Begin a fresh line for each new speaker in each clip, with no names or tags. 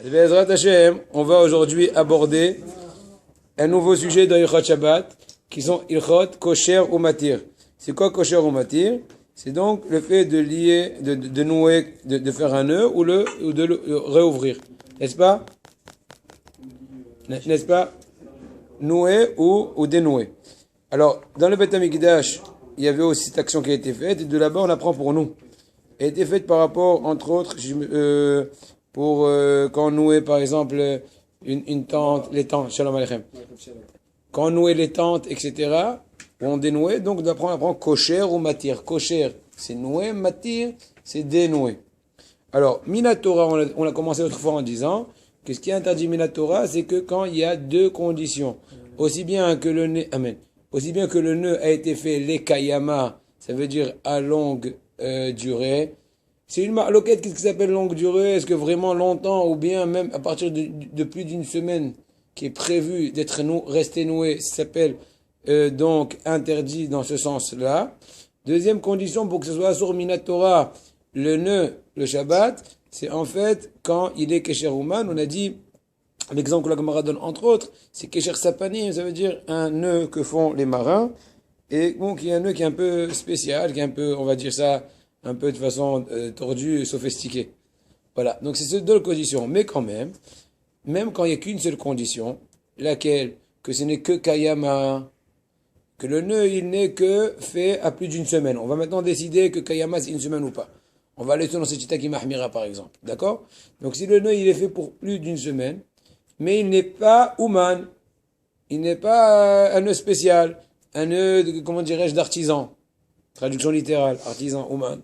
Bezrat Hashem, on va aujourd'hui aborder un nouveau sujet dans Ilchot Shabbat, qui sont Ilchot Kosher ou Matir. C'est quoi Kosher ou Matir? C'est donc le fait de lier, de nouer, de faire un nœud ou de le réouvrir. N'est-ce pas? N'est-ce pas? Nouer ou dénouer. Alors, dans le Beth Amikdash, il y avait aussi cette action qui a été faite, et de là-bas on apprend pour nous. Elle a été faite par rapport, entre autres, pour quand on nouait par exemple une tente, les tentes, shalom aleichem. Quand on nouait les tentes, etc., on dénouait, donc on apprend kosher ou matir. Kosher, c'est nouer, matir, c'est dénouer. Alors, Minatora, on a commencé l'autre fois en disant que ce qui est interdit Minatora, c'est que quand il y a deux conditions, aussi bien que le nœud, amen, aussi bien que le nœud a été fait lekayama, ça veut dire à longue durée. C'est une marloquette, qu'est-ce qui s'appelle longue durée? Est-ce que vraiment longtemps ou bien même à partir de plus d'une semaine qui est prévu d'être resté noué, ça s'appelle donc interdit dans ce sens-là. Deuxième condition pour que ce soit sur Minatora, le nœud, le Shabbat, c'est en fait quand il est Kesher Uman, on a dit, l'exemple que la Gemara donne entre autres, c'est Kesher Sapanim, ça veut dire un nœud que font les marins, et donc il y a un nœud qui est un peu spécial, qui est un peu, on va dire ça, un peu de façon tordue et sophistiquée. Voilà, donc c'est ces deux conditions, mais quand même quand il n'y a qu'une seule condition, laquelle, que ce n'est que Kayama, que le nœud il n'est que fait à plus d'une semaine. On va maintenant décider que Kayama c'est une semaine ou pas. On va aller dans cette Chita qui Mahmira par exemple, d'accord? Donc si le nœud il est fait pour plus d'une semaine, mais il n'est pas Ouman, il n'est pas un nœud spécial, un nœud, comment dirais-je, d'artisan, traduction littérale, artisan, Ouman.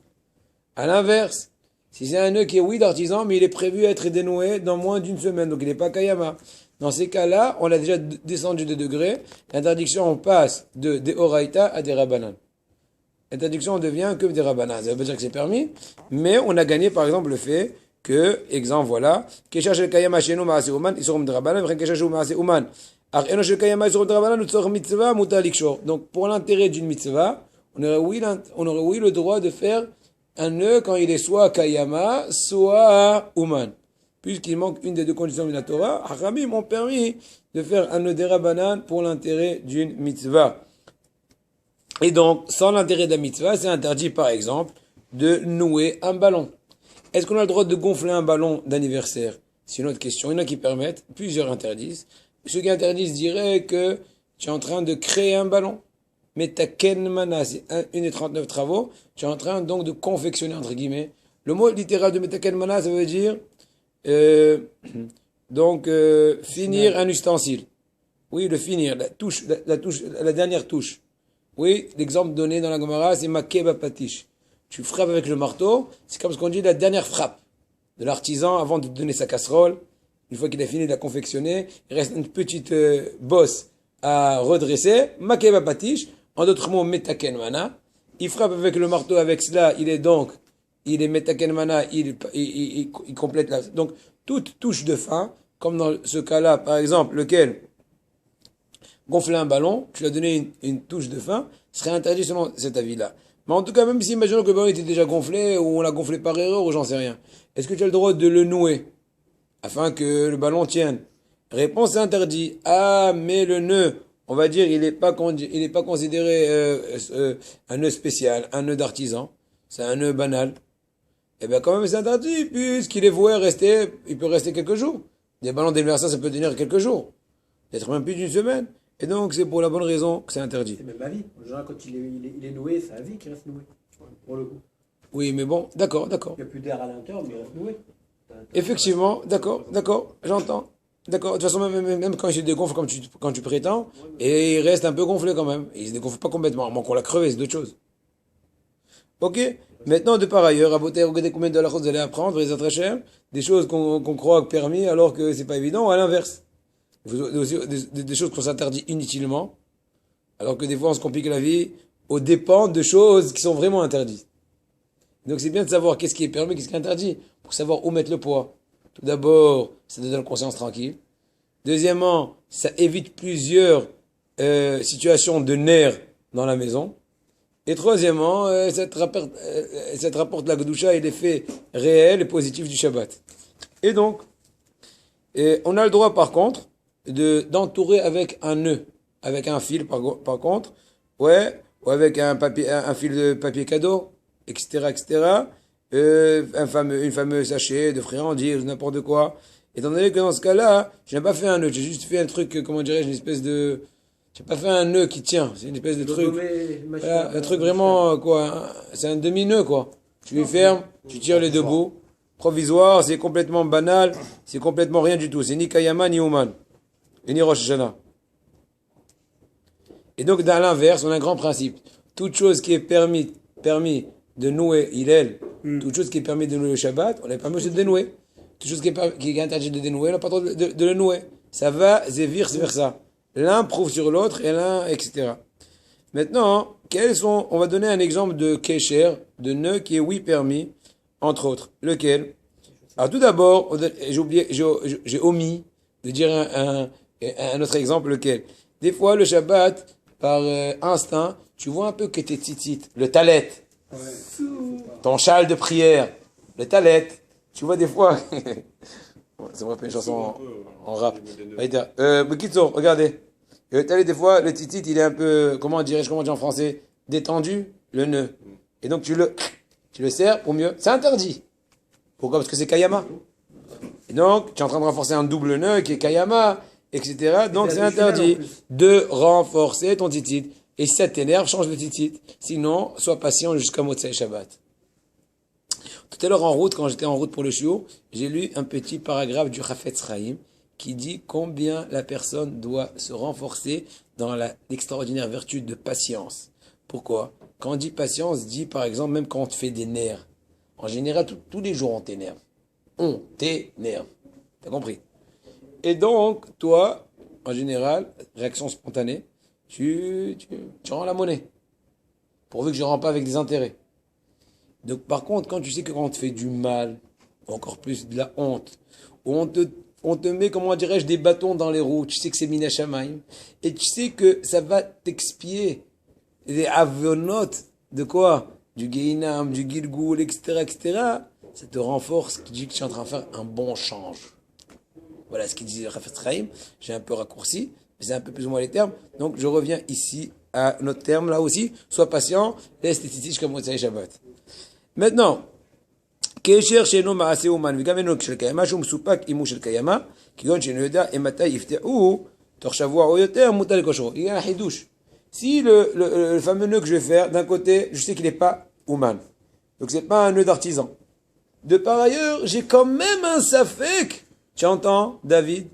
À l'inverse, si c'est un nœud qui est oui d'artisan, mais il est prévu à être dénoué dans moins d'une semaine, donc il n'est pas Kayama. Dans ces cas-là, on a déjà descendu de degrés. L'interdiction, on passe de Deoraita à des Rabbanan. L'interdiction devient que des Rabbanan. Ça veut dire que c'est permis, mais on a gagné par exemple le fait que, exemple, voilà, Kesha shel Kayama shenu ma'ase uman, isurum de Rabbanan, v'chen Kesha shel ma'ase uman. Ar eno shel Kayama isurum de Rabbanan, utzor mitzvah muta likshor. Donc, pour l'intérêt d'une mitzvah, on aurait oui le droit de faire un nœud quand il est soit Kayama, soit Uman. Puisqu'il manque une des deux conditions de la Torah, Hachamim m'ont permis de faire un nœud d'Erabanan pour l'intérêt d'une mitzvah. Et donc, sans l'intérêt de la mitzvah, c'est interdit par exemple de nouer un ballon. Est-ce qu'on a le droit de gonfler un ballon d'anniversaire? C'est une autre question. Il y en a qui permettent, plusieurs interdisent. Ceux qui interdisent diraient que tu es en train de créer un ballon. Metaken mana, c'est une des 39 travaux. Tu es en train donc de confectionner, entre guillemets. Le mot littéral de Metaken mana, ça veut dire finir un ustensile. Oui, le finir, la dernière touche. Oui, l'exemple donné dans la Gemara, c'est makeba patish. Tu frappes avec le marteau, c'est comme ce qu'on dit la dernière frappe de l'artisan avant de donner sa casserole. Une fois qu'il a fini de la confectionner, il reste une petite bosse à redresser. Makeba patish. En d'autres mots, metaken mana. Il frappe avec le marteau, avec cela, il est metaken mana, il complète la, donc, toute touche de fin, comme dans ce cas-là, par exemple, lequel, gonfler un ballon, tu lui as donné une touche de fin, serait interdit selon cet avis-là. Mais en tout cas, même si imaginons que le ballon était déjà gonflé, ou on l'a gonflé par erreur, ou j'en sais rien, est-ce que tu as le droit de le nouer, afin que le ballon tienne? Réponse interdit. Ah, mais le nœud, on va dire, il n'est pas considéré un nœud spécial, un nœud d'artisan. C'est un nœud banal. Eh bien, quand même, c'est interdit, puisqu'il est voué à rester, il peut rester quelques jours. Des ballons d'anniversaire, ça peut tenir quelques jours. Peut-être même plus d'une semaine. Et donc, c'est pour la bonne raison que c'est interdit.
C'est même la vie. En général, quand il est noué, c'est la vie qui reste nouée. Pour le coup.
Oui, mais bon, d'accord.
Il n'y a plus d'air à l'intérieur, mais il reste noué.
Effectivement, d'accord, j'entends. D'accord, de toute façon, même quand il se dégonfle quand tu prétends, et il reste un peu gonflé quand même. Il se dégonfle pas complètement, à moins qu'on l'a crevé, c'est d'autres choses. Ok? Maintenant, de par ailleurs, à beauté, regardez combien de la chose vous allez apprendre, les très cher, des choses qu'on croit permis alors que c'est pas évident, ou à l'inverse. Des choses qu'on s'interdit inutilement, alors que des fois on se complique la vie aux dépens de choses qui sont vraiment interdites. Donc c'est bien de savoir qu'est-ce qui est permis, qu'est-ce qui est interdit, pour savoir où mettre le poids. Tout d'abord, ça te donne conscience tranquille. Deuxièmement, ça évite plusieurs situations de nerfs dans la maison. Et troisièmement, ça te rapporte la Kedusha et l'effet réel et positif du Shabbat. Et donc, Et on a le droit, par contre, d'entourer avec un nœud, avec un fil, par contre, ouais, ou avec un fil de papier cadeau, etc. Une fameuse sachet de friandises, n'importe quoi. Étant donné que dans ce cas-là, je n'ai pas fait un nœud, j'ai juste fait un truc, comment dirais-je, une espèce de... J'ai pas fait un nœud qui tient, c'est une espèce de truc. Voilà, un truc vraiment, quoi, c'est un demi-nœud, quoi. Tu les fermes, tu tires les deux bouts. Provisoire, c'est complètement banal, c'est complètement rien du tout. C'est ni Kayama, ni Ouman. Et ni Rosh Hashanah. Et donc, dans l'inverse, on a un grand principe. Toute chose qui est permis de nouer Hillel, toute chose qui est permis de nouer le Shabbat, on n'est pas obligé de dénouer. Toute chose qui est interdite de dénouer, on n'a pas le droit de le nouer. Ça va, c'est vice-versa. L'un prouve sur l'autre, et l'un, etc. Maintenant, on va donner un exemple de Kesher, de nœud qui est oui permis, entre autres. Lequel? Alors tout d'abord, j'ai omis de dire un autre exemple, lequel? Des fois, le Shabbat, par instinct, tu vois un peu que tes titites, le talet, ton châle de prière, le talet, tu vois des fois... Ça me rappelle une chanson en rap. Bekitso, regardez. Le talet, des fois, le titit, il est un peu, comment dirais-je en français, détendu, le nœud. Et donc tu le serres pour mieux. C'est interdit. Pourquoi? Parce que c'est Kayama. Et donc, tu es en train de renforcer un double nœud qui est Kayama, etc. Donc c'est interdit de renforcer ton titit. Et si ça t'énerve, change de titit. Sinon, sois patient jusqu'à Motsai Shabbat. Tout à l'heure en route, quand j'étais en route pour le shiur, j'ai lu un petit paragraphe du Chafetz Chaim qui dit combien la personne doit se renforcer dans l'extraordinaire vertu de patience. Pourquoi? Quand on dit patience, dit par exemple même quand on te fait des nerfs. En général, tous les jours on t'énerve. On t'énerve. T'as compris? Et donc, toi, en général, réaction spontanée, tu rends la monnaie. Pourvu que je ne rends pas avec des intérêts. Donc, par contre, quand tu sais que quand on te fait du mal, encore plus de la honte, ou on te met, comment dirais-je, des bâtons dans les roues, tu sais que c'est Minashamayim, et tu sais que ça va t'expier des avonotes de quoi? Du Geinam, du Gilgoul, etc. Ça te renforce, tu dis que tu es en train de faire un bon change. Voilà ce qu'il disait Chafetz Chaim. J'ai un peu raccourci, mais c'est un peu plus ou moins les termes. Donc, je reviens ici à notre terme, là aussi. Sois patient, laisse tes titiches comme Motsai Shabbat. Maintenant, קשר שאינו מעשה אומן וגם אינו של קיימא שהוא מסופק עימו של קיימא כגון שאינו יודע מתי יפתחו תוך שבוע או יותר מותר לכושרו. Il y a un חידוש. Si le fameux nœud que je vais faire, d'un côté, je sais qu'il n'est pas ouman. Donc c'est pas un nœud d'artisan. De par ailleurs, j'ai quand même un safek. Tu entends, David?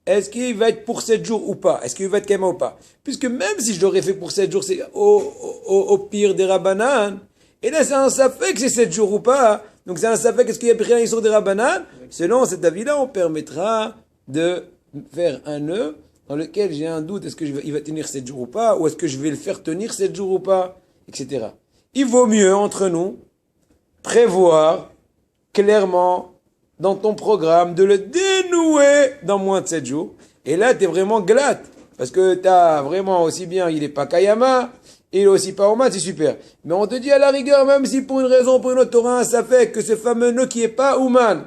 Est-ce qu'il va être pour 7 jours ou pas? Est-ce qu'il va être kaima ou pas? Puisque même si je l'aurais fait pour 7 jours, c'est au pire des rabbanan. Et là, c'est un safek, c'est 7 jours ou pas. Donc c'est un safek, est-ce qu'il y a pris un sur des rabbanan? Selon cet avis-là, on permettra de faire un nœud dans lequel j'ai un doute, est-ce qu'il va tenir 7 jours ou pas? Ou est-ce que je vais le faire tenir 7 jours ou pas? Etc. Il vaut mieux, entre nous, prévoir clairement dans ton programme de le dénouer dans moins de 7 jours. Et là, tu es vraiment glatte. Parce que tu as vraiment aussi bien, il n'est pas Kayama, il est aussi pas Ouman, c'est super. Mais on te dit à la rigueur, même si pour une raison ou pour une autre, tu auras un safek, que ce fameux nœud qui n'est pas Ouman,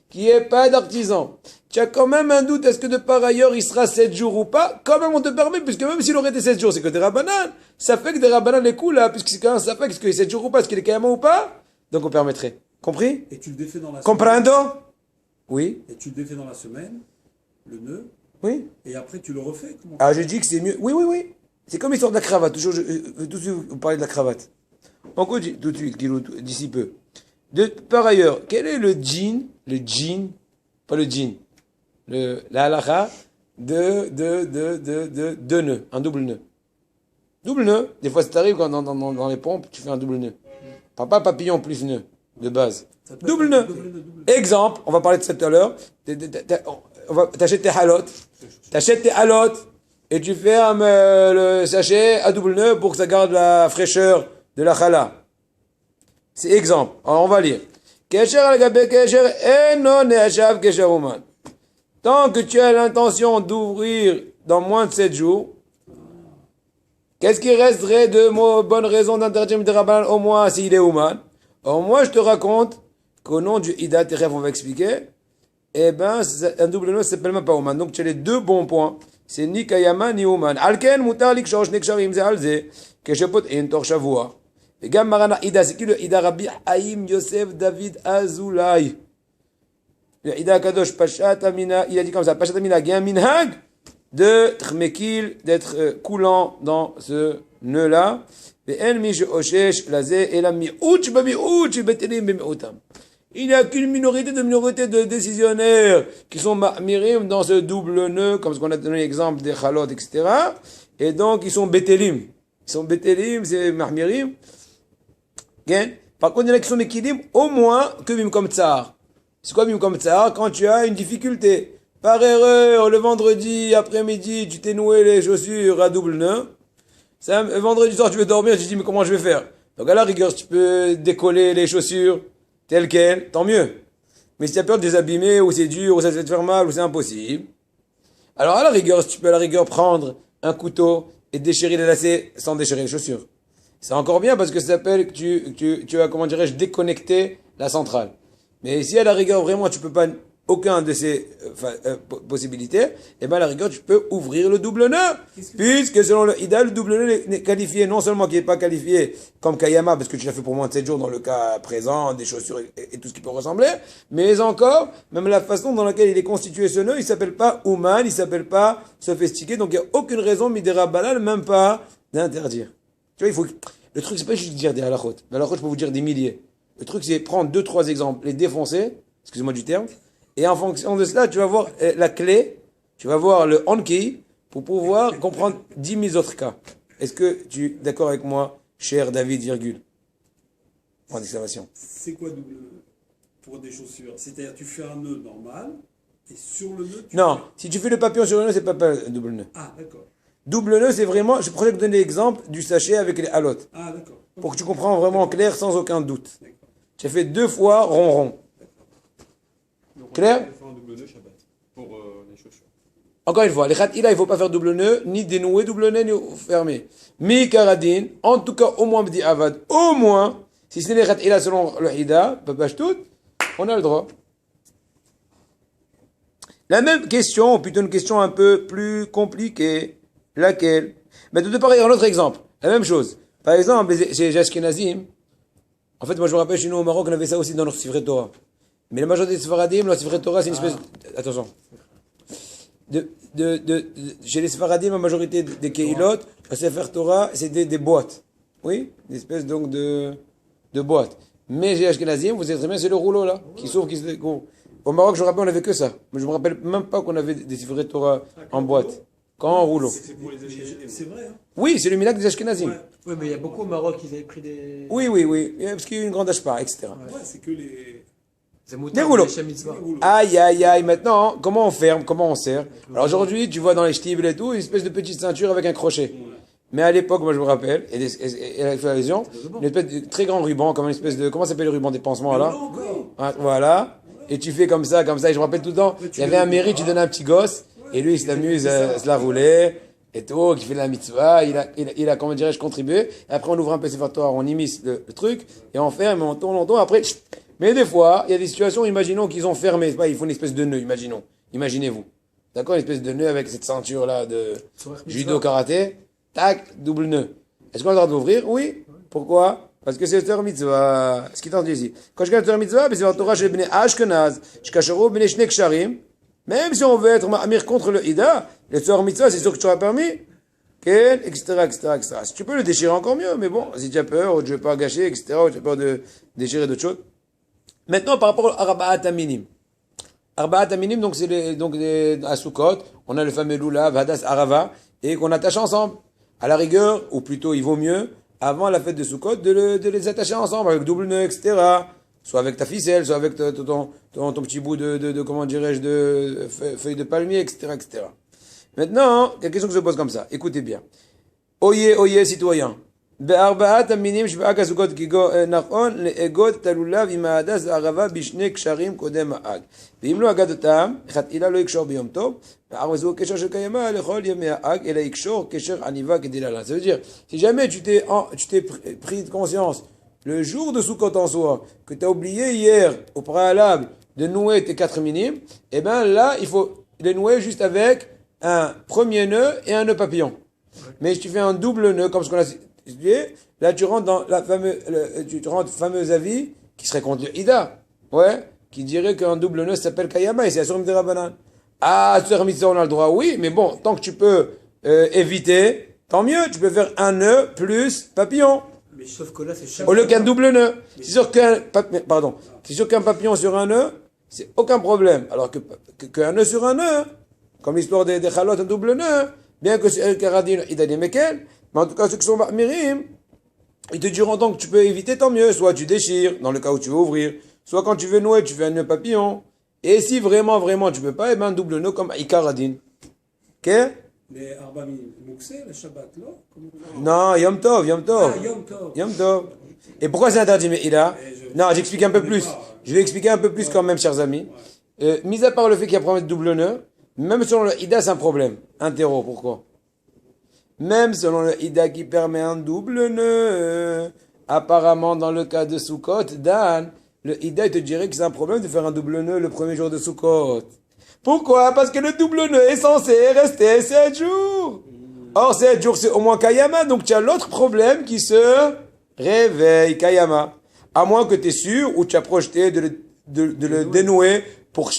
qui n'est pas d'artisan, tu as quand même un doute, est-ce que de par ailleurs il sera 7 jours ou pas? Quand même on te permet, puisque même s'il aurait été 7 jours, c'est que des rabbanan, ça fait que des rabbanan les coups là, puisque c'est quand même ça fait, est-ce qu'il est 7 jours ou pas, est-ce qu'il est Kayama ou pas? Donc on permettrait. Compris?
Et tu le défais dans la
Comprendo?
semaine.
Oui.
Et tu le défais dans la semaine, le nœud,
Oui.
et après tu le refais. Comment
Ah, je dis que c'est mieux. Oui. C'est comme l'histoire de la cravate. Toujours, tout de suite, vous parlez de la cravate. On continue tout de suite, d'ici peu. Par ailleurs, quel est le djinn, pas le djinn, la halakha de nœud, un double nœud. Double nœud, des fois ça t'arrive quand dans les pompes, tu fais un double nœud. Pas papillon plus nœud, de base. Double nœud. Exemple, on va parler de ça tout à l'heure. T'achètes tes halotes et tu fermes le sachet à double nœud pour que ça garde la fraîcheur de la chala. C'est exemple. Alors on va lire. Tant que tu as l'intention d'ouvrir dans moins de 7 jours, qu'est-ce qui resterait de bonne raison d'interdire de Rabban au moins s'il est Ouman? Or moi je te raconte qu'au nom du Ida Teref, on va expliquer, eh ben, un double nœud, ça s'appelle même pas Ouman. Donc, tu as les deux bons points. C'est ni Kayama, ni Ouman. Alken, mutar, likshor, shnek sharim, ze alze, keshepot, et tor shavua. Et gam marana ida, c'est qui le ida Rabbi Haïm Yosef David Azoulay? Le ida Kadosh Pashat Amina, il a dit comme ça, Pashat Amina, il y a un minhag de Tchmekil, d'être coulant dans ce nœud-là. Et en mi sheoshesh, lazé, et la mi'out, bami'out, betelim, bami'outam. Il n'y a qu'une minorité de décisionnaires qui sont ma'mirim dans ce double nœud, comme ce qu'on a donné l'exemple des chalot, etc. Et donc, ils sont bétélim. Ils sont bétélim, c'est ma'mirim. Okay? Par contre, il y en a qui sont mekilim, au moins que bim comme tsar. C'est quoi bim comme tsar? Quand tu as une difficulté. Par erreur, le vendredi après-midi, tu t'es noué les chaussures à double nœud. Le vendredi soir, tu veux dormir, tu te dis, mais comment je vais faire? Donc, à la rigueur, tu peux décoller les chaussures telles quelles, tant mieux. Mais si tu as peur de les abîmer, ou c'est dur, ou ça va te faire mal, ou c'est impossible. Alors, à la rigueur, tu peux à la rigueur prendre un couteau et déchirer les lacets sans déchirer les chaussures. C'est encore bien parce que ça s'appelle que tu as, comment dirais-je, déconnecté la centrale. Mais si à la rigueur, vraiment, tu peux pas aucun de ces possibilités, eh ben à la rigueur, tu peux ouvrir le double nœud. Puisque selon le Ida, le double nœud n'est qualifié, non seulement qu'il n'est pas qualifié comme Kayama, parce que tu l'as fait pour moins de 7 jours dans le cas présent, des chaussures et tout ce qui peut ressembler, mais encore, même la façon dans laquelle il est constitué ce nœud, il s'appelle pas Ouman, il s'appelle pas sophistiqué, donc il n'y a aucune raison, Midera Balal, même pas d'interdire. Tu vois, il faut, le truc, c'est pas juste dire des halachot. La halachot, je peux vous dire des milliers. Le truc, c'est prendre 2-3 exemples, les défoncer, excusez-moi du terme, et en fonction de cela, tu vas voir la clé, tu vas voir le on-key pour pouvoir comprendre 10 000 autres cas. Est-ce que tu es d'accord avec moi, cher David, virgule? Point d'exclamation.
C'est quoi double nœud pour des chaussures? C'est-à-dire, tu fais un nœud normal, et sur le nœud, tu
Non,
fais...
si tu fais le papillon sur le nœud, c'est pas un double nœud.
Ah, d'accord.
Double nœud, c'est vraiment, je pourrais te donner l'exemple du sachet avec les halotes.
Ah, d'accord.
Pour que tu comprends vraiment clair, sans aucun doute.
D'accord.
Tu as fait 2 fois rond-rond.
Donc,
Clair?
on fait un double nœud Shabbat pour les chaussures.
Encore une fois, les khatila, il ne faut pas faire double nœud, ni dénouer double nœud, ni fermer. Mi karadin, en tout cas, au moins, bdi avad, au moins, si c'est les khatila selon le hida, tout, on a le droit. La même question, ou plutôt une question un peu plus compliquée, laquelle? Mais de pareil, un autre exemple, la même chose. Par exemple, chez les Ashkenazim, en fait, moi je me rappelle chez nous au Maroc, on avait ça aussi dans notre Sifrei Torah. Mais la majorité des Sfaradim, la Sifrei Torah, c'est une espèce... Attention. Chez les Sfaradim, la majorité des Keilot, la Sifrei Torah, c'est des boîtes. Oui? Des espèces donc de boîtes. Mais chez les Ashkenazim, vous savez très bien, c'est le rouleau là, qui s'ouvre, qui se découvre. Au Maroc, je me rappelle, on avait que ça. Mais je me rappelle même pas qu'on avait des Sifrei Torah en boîte. Quand en rouleau.
C'est pour les Ashkenazim.
C'est vrai, hein?
Oui, c'est le milagre des Ashkenazim.
Ouais.
Oui, mais il y a beaucoup au Maroc qui avaient pris des.
Oui. Parce qu'il y a eu une grande ashpara, etc.
Ouais, c'est que les...
Des rouleaux.
les rouleaux.
Aïe, maintenant, comment on ferme, comment on serre? Alors aujourd'hui, tu vois dans les ch'tibs et tout, une espèce de petite ceinture avec un crochet. Mais à l'époque, moi je me rappelle, et elle a fait allusion, une espèce de très grand ruban, comme une espèce de, comment s'appelle le ruban des pansements là? Ah, voilà. Et tu fais comme ça, et je me rappelle tout le temps, il y avait un mairie, tu donnais un petit gosse, et lui il s'amuse à se la rouler, et tout, qui fait la mitzvah, il a, comment dirais-je, contribué, et après on ouvre un peu ses factoires, on immisce le truc, et on ferme, et on tourne, après, mais des fois, il y a des situations, imaginons qu'ils ont fermé, c'est pas, ils font une espèce de nœud, imaginez-vous. D'accord, une espèce de nœud avec cette ceinture là de judo karaté, tac, double nœud. Est-ce qu'on a le droit d'ouvrir? Oui. Pourquoi? Parce que c'est le mitzvah. Ce qui est dit ici. Quand je regarde le mitzvah, c'est la Torah chez les Bnei Ashkenaz, Shkasharu Bnei Shnek Ksharim. Même si on veut être ma'amir contre le Ida, le Torah mitzvah, c'est sûr que tu auras permis. Etc. Si tu peux le déchirer encore mieux, mais bon, si tu as peur, ou tu veux pas gâcher, etc., ou tu as peur de déchirer d'autres choses. Maintenant, par rapport à Arba'at Aminim. Arba'at Aminim, donc c'est à Sukkot, on a le fameux Lulav, Hadas, Arava, et qu'on attache ensemble. À la rigueur, ou plutôt il vaut mieux, avant la fête de Sukkot, de les attacher ensemble, avec double nœud, etc. Soit avec ta ficelle, soit avec ton petit bout de comment dirais-je, de feuille de palmier, etc. Maintenant, il y a une question qui se pose comme ça. Écoutez bien. Oyez, citoyens. בארבעת המינים שבאג הסוכות נכון לאגוד את הלולב עם ההדס והערבה בשני קשרים קודם האג. ואם לא אגד אותם, לכתחילה לא יקשור ביום טוב, מאחר וזהו קשר של קיימא לכל ימי האג, אלא יקשור קשר עניבה כדלהלן. Ça veut dire, si jamais tu t'es pris de conscience le jour de Sukkot en soi, que tu as oublié hier, au préalable, de nouer tes 4 minimes, eh ben là, il faut les nouer juste avec un premier nœud et un nœud papillon. Mais si tu fais un double nœud, comme ce qu'on a étudié, là tu rentres dans tu rentres fameux avis qui serait contre le Ida. Ouais, qui dirait qu'un double nœud s'appelle Kayama et c'est Asur Midirabanan. Ah, sur Mitzvah, on a le droit, oui, mais bon, tant que tu peux éviter, tant mieux, tu peux faire un nœud plus papillon.
Mais sauf que là, c'est chaque.
Au lieu qu'un double nœud. C'est sûr qu'un papillon sur un nœud, c'est aucun problème. Alors qu'un nœud sur un nœud, comme l'histoire des chalotes, un double nœud, bien que c'est El Karadin, il a des Mekel, mais en tout cas, ceux qui sont Mirim, ils te diront donc que tu peux éviter, tant mieux. Soit tu déchires, dans le cas où tu veux ouvrir, soit quand tu veux nouer, tu fais un nœud papillon. Et si vraiment, tu peux pas, eh ben, un double nœud comme Ikaradin. Ok?
Mais Arbami, Mouxé, le Shabbat, là
Non, Yom Tov.
Ah, Yom Tov.
Yom Tov. Et pourquoi c'est interdit, mais il a? Non, j'explique un peu plus. Je vais expliquer un peu plus quand même, chers amis. Mis à part le fait qu'il y a un problème de double nœud, même selon le Ida, c'est un problème. Interro, pourquoi? Même selon le Ida qui permet un double nœud, apparemment dans le cas de Sukkot, Dan, le Ida il te dirait que c'est un problème de faire un double nœud le premier jour de Sukkot. Pourquoi? Parce que le double nœud est censé rester 7 jours. Or, 7 jours, c'est au moins Kayama, donc tu as l'autre problème qui se réveille, Kayama. À moins que tu es sûr ou tu as projeté de le dénouer pour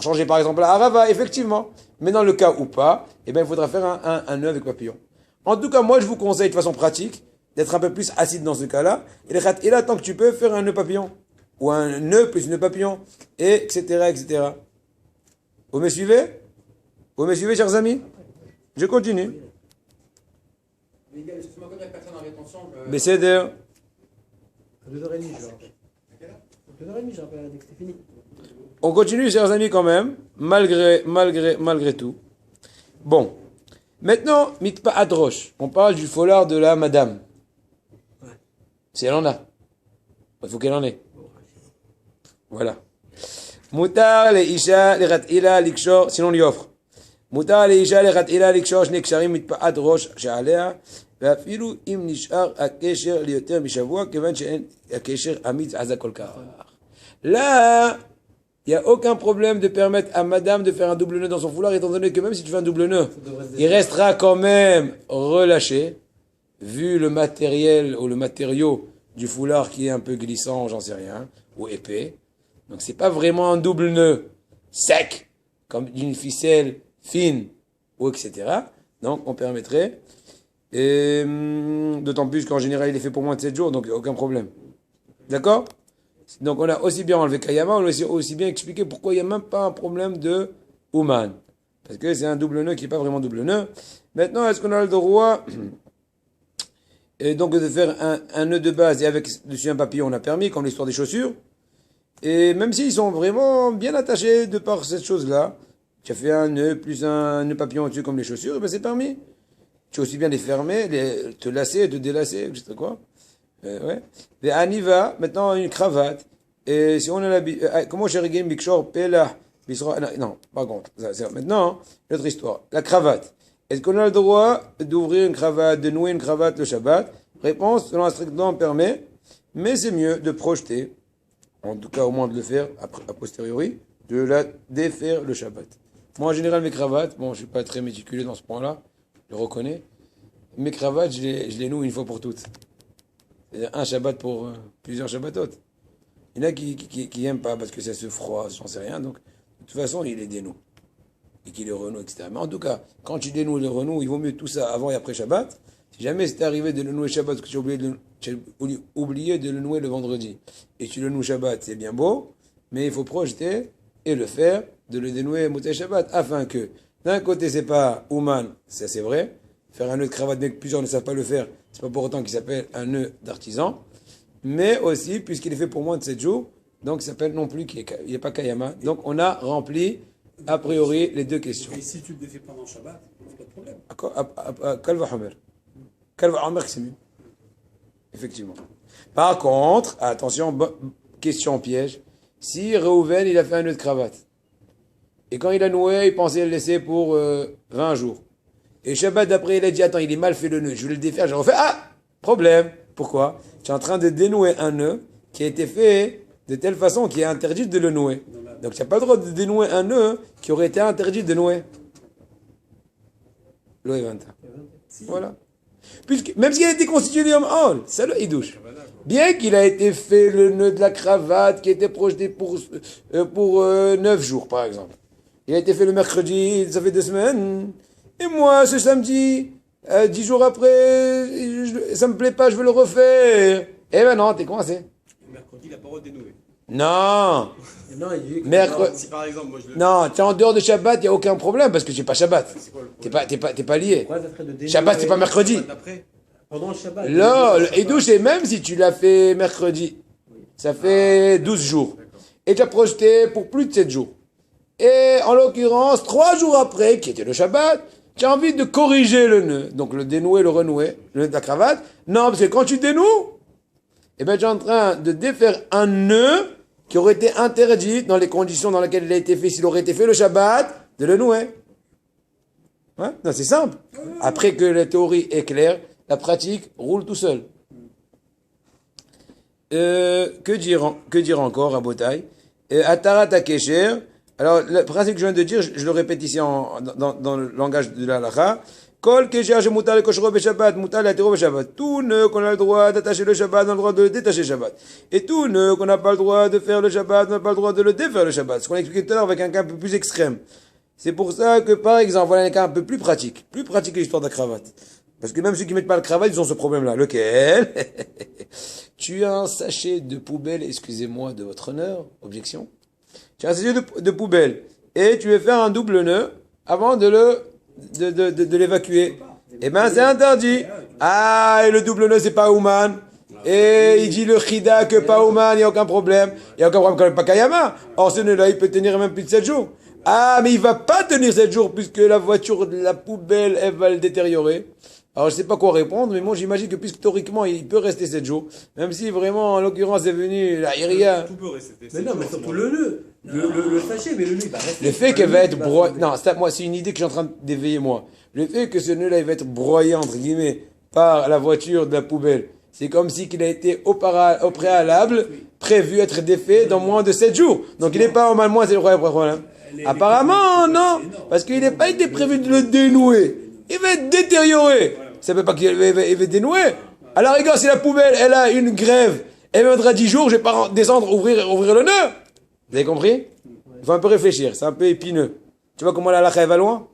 changer par exemple la Arava, effectivement. Mais dans le cas où pas, eh ben, il faudra faire un nœud avec papillon. En tout cas, moi, je vous conseille de façon pratique d'être un peu plus acide dans ce cas-là. Et là, tant que tu peux, faire un nœud papillon. Ou un nœud plus nœud papillon. Et etc., etc. Vous me suivez? Vous me suivez, chers amis? Je continue.
Excuse-moi, comme il n'y a personne en rétention,
Bécéder.
À 2h30, je rappelle. 2h30, je rappelle, dès que c'était fini.
On continue, chers amis, quand même, malgré tout. Bon. Maintenant, mitpa adrosh. On parle du foulard de la madame.
Ouais.
Si elle en a. Il faut qu'elle en ait. Voilà. Mutar le isha le rat'ila likshor, sinon on lui offre. Mutar le isha le rat'ila likshor, shne ksharim mitpa adrosh she'alea, ואפילו אם נשאר הקשר ליותר משבוע, כיוון שאין הקשר אמיץ עזה כל כך. Là, il n'y a aucun problème de permettre à madame de faire un double nœud dans son foulard, étant donné que même si tu fais un double nœud, il restera quand même relâché, vu le matériel ou le matériau du foulard qui est un peu glissant, j'en sais rien, ou épais. Donc c'est pas vraiment un double nœud sec, comme d'une ficelle fine, ou etc. Donc on permettrait, et d'autant plus qu'en général il est fait pour moins de 7 jours, donc il n'y a aucun problème. D'accord? Donc on a aussi bien enlevé Kayama, on a aussi bien expliqué pourquoi il n'y a même pas un problème de Ouman. Parce que c'est un double nœud qui n'est pas vraiment double nœud. Maintenant, est-ce qu'on a le droit et donc de faire un nœud de base et avec dessus un papillon, on a permis, comme l'histoire des chaussures. Et même s'ils sont vraiment bien attachés de par cette chose-là, tu as fait un nœud plus un nœud papillon au-dessus comme les chaussures, ben c'est permis. Tu as aussi bien les fermer, te lasser, te délasser, je sais quoi. Ouais. Et Aniva, maintenant une cravate. Et si on a la comment j'ai réglé Mikshor, Pela, Bisra, non, par contre, c'est maintenant, l'autre histoire. La cravate. Est-ce qu'on a le droit d'ouvrir une cravate, de nouer une cravate le Shabbat? Réponse, selon la strictement permet, mais c'est mieux de projeter, en tout cas au moins de le faire a posteriori, de la défaire le Shabbat. Moi en général mes cravates, bon je suis pas très méticuleux dans ce point-là, je le reconnais, mes cravates je les noue une fois pour toutes. C'est-à-dire un Shabbat pour plusieurs Shabbatot. Il y en a qui aiment pas parce que ça se froisse, j'en sais rien, donc de toute façon il les dénoue. Et qu'il les renoue, etc. Mais en tout cas, quand tu dénoues le renou, il vaut mieux tout ça avant et après Shabbat. Si jamais c'est arrivé de le nouer Shabbat, parce que tu as oublié de le nouer le vendredi, et tu le noues Shabbat, c'est bien beau, mais il faut projeter et le faire, de le dénouer Motzei Shabbat, afin que, d'un côté, c'est pas Ouman, ça c'est vrai, faire un nœud de cravate, mais que plusieurs ne savent pas le faire, c'est pas pour autant qu'il s'appelle un nœud d'artisan, mais aussi, puisqu'il est fait pour moins de 7 jours, donc il s'appelle non plus, il n'est pas Kayama, donc on a rempli a priori les deux questions.
Et si tu le défais pendant Shabbat, pas de problème.
Kalva Homer, c'est mieux. Effectivement. Par contre, attention, question piège. Si Reuven, il a fait un nœud de cravate, et quand il a noué, il pensait le laisser pour 20 jours. Et Shabbat d'après, il a dit, attends, il est mal fait le nœud, je vais le défaire, j'ai refait, problème. Pourquoi? Tu es en train de dénouer un nœud qui a été fait de telle façon qu'il est interdit de le nouer. Donc tu n'as pas le droit de dénouer un nœud qui aurait été interdit de nouer. Lo evanta. Voilà. Puisque, même s'il a été constitué du Yom Hol, c'est le Hidouche. Bien qu'il a été fait le nœud de la cravate qui était projeté pour 9 jours, par exemple. Il a été fait le mercredi, ça fait 2 semaines. Et moi, ce samedi, 10 jours après, ça me plaît pas, je veux le refaire. Eh ben non, t'es coincé.
Le mercredi, il a pas le droit de dénouer.
Non.
Non, il dit que-
Mercredi.
Si par exemple, moi je le.
Non, tu es en dehors de Shabbat, il n'y a aucun problème parce que tu n'es pas Shabbat.
C'est quoi le
T'es
problème?
pas lié.
Pourquoi ça serait de dénouer
Shabbat, c'est pas mercredi.
D'après.
Pendant le Shabbat.
Là, le Hidouche, c'est même si tu l'as fait mercredi, ça fait 12 jours. Et tu as projeté pour plus de 7 jours. Et en l'occurrence, 3 jours après, qui était le Shabbat, tu as envie de corriger le nœud. Donc le dénouer, le renouer, le nœud de la cravate. Non, parce que quand tu dénoues, eh ben, tu es en train de défaire un nœud qui aurait été interdit dans les conditions dans lesquelles il a été fait, s'il aurait été fait le Shabbat, de le nouer. Hein? Non, c'est simple. Après que la théorie est claire, la pratique roule tout seul. Que dire encore à Botaï? Atarat Akesher. Alors, le principe que je viens de dire, je le répète ici dans le langage de la halakha. Kol Kesher Shemutar le Koshro Beshabbat, Mutar le Beshabbat. Tout nœud qu'on a le droit d'attacher le Shabbat, on a le droit de le détacher le Shabbat. Et tout nœud qu'on n'a pas le droit de faire le Shabbat, on n'a pas le droit de le défaire le Shabbat. Ce qu'on a expliqué tout à l'heure avec un cas un peu plus extrême. C'est pour ça que, par exemple, voilà un cas un peu plus pratique. Plus pratique que l'histoire de la cravate. Parce que même ceux qui mettent pas la cravate, ils ont ce problème-là. Lequel? Tu as un sachet de poubelle, excusez-moi de votre honneur, objection. Tu as un sachet de poubelle. Et tu veux faire un double nœud avant de l'évacuer. Eh ben, c'est interdit. Ah, et le double nœud, c'est pas Ouman. Et il dit le Chida que pas Ouman, il n'y a aucun problème. Il n'y a aucun problème quand même pas Kayama. Or, ce nœud-là, il peut tenir même plus de 7 jours. Ah, mais il va pas tenir 7 jours puisque la voiture de la poubelle, elle va le détériorer. Alors, je sais pas quoi répondre, mais moi, j'imagine que puisque théoriquement, il peut rester 7 jours. Même si vraiment, en l'occurrence, est venu la Iria.
Tout peut rester.
Mais non, mais surtout le nœud. Le sachet, mais le nœud, il va rester.
Le fait qu'elle va être broyée, non, moi, c'est une idée que je suis en train d'éveiller, moi. Le fait que ce nœud-là, il va être broyé, entre guillemets, par la voiture de la poubelle. C'est comme si qu'il a été au préalable, prévu être défait dans moins de 7 jours. Donc, il n'est pas normalement, c'est le problème. Apparemment, non, parce qu'il n'a pas été prévu de le dénouer. Il va être détérioré. Ça ne veut pas qu'il va dénouer. À la rigueur, si la poubelle, elle a une grève, elle viendra 10 jours, je vais pas descendre, ouvrir le nœud. Vous avez compris? Il faut un peu réfléchir, c'est un peu épineux. Tu vois comment la halakha va loin?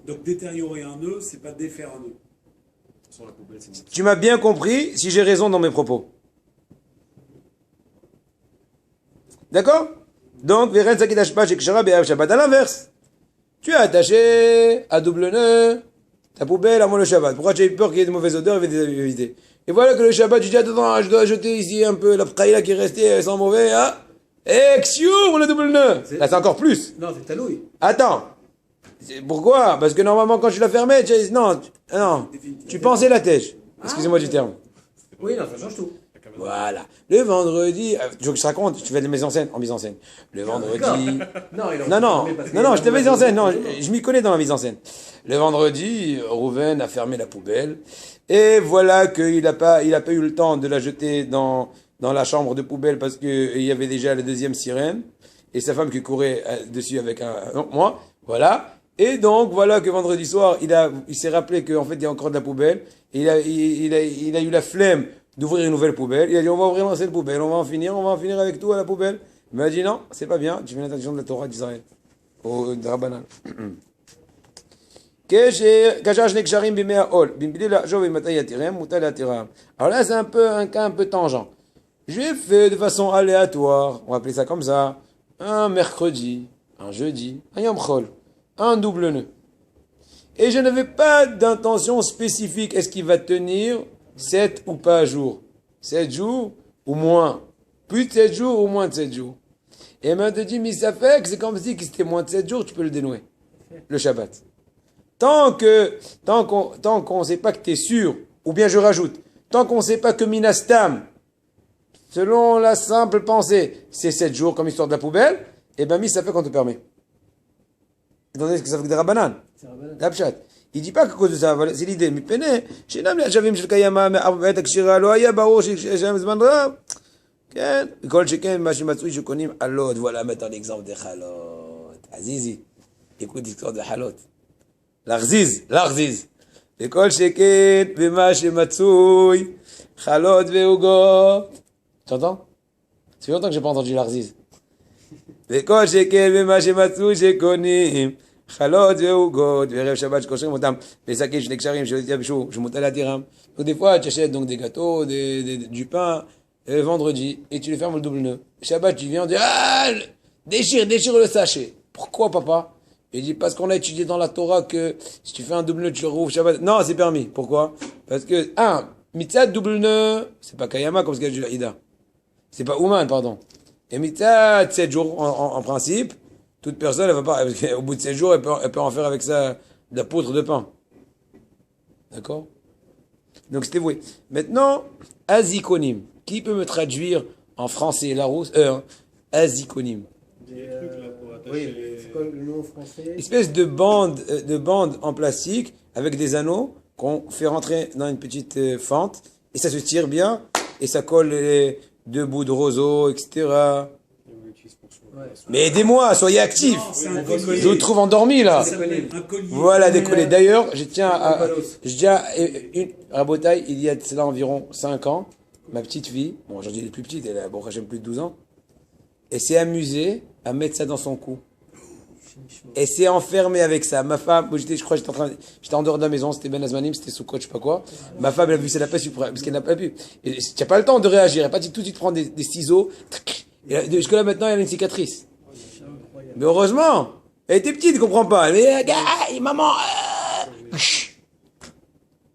Donc détériorer un nœud, c'est pas défaire un nœud.
Sur la poubelle, c'est
Tu m'as bien compris si j'ai raison dans mes propos. D'accord? Donc, Veren Sakidash Pach et Kshara Be'av Shabbat à l'inverse. Tu as attaché à double nœud ta poubelle avant le Shabbat. Pourquoi tu as eu peur qu'il y ait de mauvaises odeurs et éviter? Et voilà que le Shabbat, tu dis, attends, je dois jeter ici un peu la praïla qui est restée, elle sent mauvais, hein? Et xiou, le double nœud. Là, c'est encore plus.
Non, c'est talouille.
Attends. Pourquoi? Parce que normalement, quand tu l'as fermé, non, tu pensais la tèche. Excusez-moi du terme.
Oui, non, ça change tout.
Voilà. Le vendredi, tu veux que je te raconte? Tu fais de mise en scène, en mise en scène. Le vendredi. Non, je te mets en scène. Non, je m'y connais dans la mise en scène. Le vendredi, Rouven a fermé la poubelle. Et voilà qu'il a pas eu le temps de la jeter dans la chambre de poubelle parce qu'il y avait déjà la deuxième sirène. Et sa femme qui courait dessus avec moi. Voilà. Et donc, voilà que vendredi soir, il s'est rappelé qu'en fait, il y a encore de la poubelle. Et il a eu la flemme d'ouvrir une nouvelle poubelle. Il a dit, on va ouvrir l'ancienne poubelle, on va en finir avec tout à la poubelle. Il m'a dit, non, c'est pas bien, tu fais l'interdiction de la Torah d'Israël. Au Drabanan. Alors là, c'est un cas un peu tangent. J'ai fait de façon aléatoire, on va appeler ça comme ça, un mercredi, un jeudi, un Yom Chol, un double nœud. Et je n'avais pas d'intention spécifique, est-ce qu'il va tenir 7 ou pas jours? 7 jours ou moins? Plus de 7 jours ou moins de 7 jours? Et maintenant, te dit, mais ça fait que c'est comme si c'était moins de 7 jours, tu peux le dénouer. Le Shabbat. Tant qu'on ne sait pas que tu es sûr, ou bien je rajoute, tant qu'on ne sait pas que Minastam, selon la simple pensée, c'est 7 jours comme histoire de la poubelle, et ben ça fait qu'on te permet. Étant donné que ça fait que des Rabbanan. La Pshat. Il dit pas qu'à cause de ça, voilà, c'est l'idée. Mais pene, שאינם נחשבים של קיימא בעת הקשירה, לא היה ברור שיש להם זמן רב. כן, כל שכן מה שמצוי שקונים חלות. Voilà maintenant l'exemple des חלות. Azizi, écoute l'histoire des חלות. להרזיז. וכל שכן במה שמצוי חלות ועוגות. Tu entends? Ça fait longtemps que j'ai pas entendu l'arziz. וכל שכן במה שמצוי שקונים חלות ועוגות, וערב שבת שקושרים אותם בשקים שני קשרים שלא יתייבשו, שמותר להתירם. Donc des fois tu achètes donc des gâteaux, du pain, vendredi, et tu les fermes le double nœud. Shabbat tu viens, on dit déchire le sachet. Pourquoi papa? Il dit parce qu'on a étudié dans la Torah que si tu fais un double nœud tu le rouvres Shabbat. Non, c'est permis. Pourquoi? Parce que mitzvah double nœud, c'est pas kayama comme ce qu'il y a du Ida. C'est pas Ouman, pardon. Et mitzvah 7 jours en principe. Toute personne, elle va pas, au bout de 7 jours, elle peut en faire avec ça de la poudre de pain. D'accord? Donc c'était voué. Maintenant, azikonim. Qui peut me traduire en français, Larousse? Azikonim.
Oui, c'est quoi le nom français?
Espèce de bande en plastique avec des anneaux qu'on fait rentrer dans une petite fente et ça se tire bien et ça colle les 2 bouts de roseau, etc.
Ouais.
Mais aidez-moi, soyez actifs.
Non, c'est un collier.
Je vous trouve endormi là.
Ça s'appelle un collier.
Voilà, décollé. D'ailleurs, je tiens à Rabotaï, il y a de cela environ 5 ans, ma petite fille, bon aujourd'hui elle est plus petite, elle a bon, j'aime plus de 12 ans, elle s'est amusée à mettre ça dans son cou. Elle s'est enfermée avec ça. Ma femme, je crois que j'étais en dehors de la maison, c'était Ben Azmanim, c'était sous coach, je sais pas quoi. Ma femme, elle a vu, ça n'a pas su, parce qu'elle n'a pas pu. Et tu n'as pas le temps de réagir, elle n'a pas dit tout de suite prendre des ciseaux. Et jusque là maintenant, elle a une cicatrice. Mais heureusement, elle était petite, elle comprend pas. Mais maman.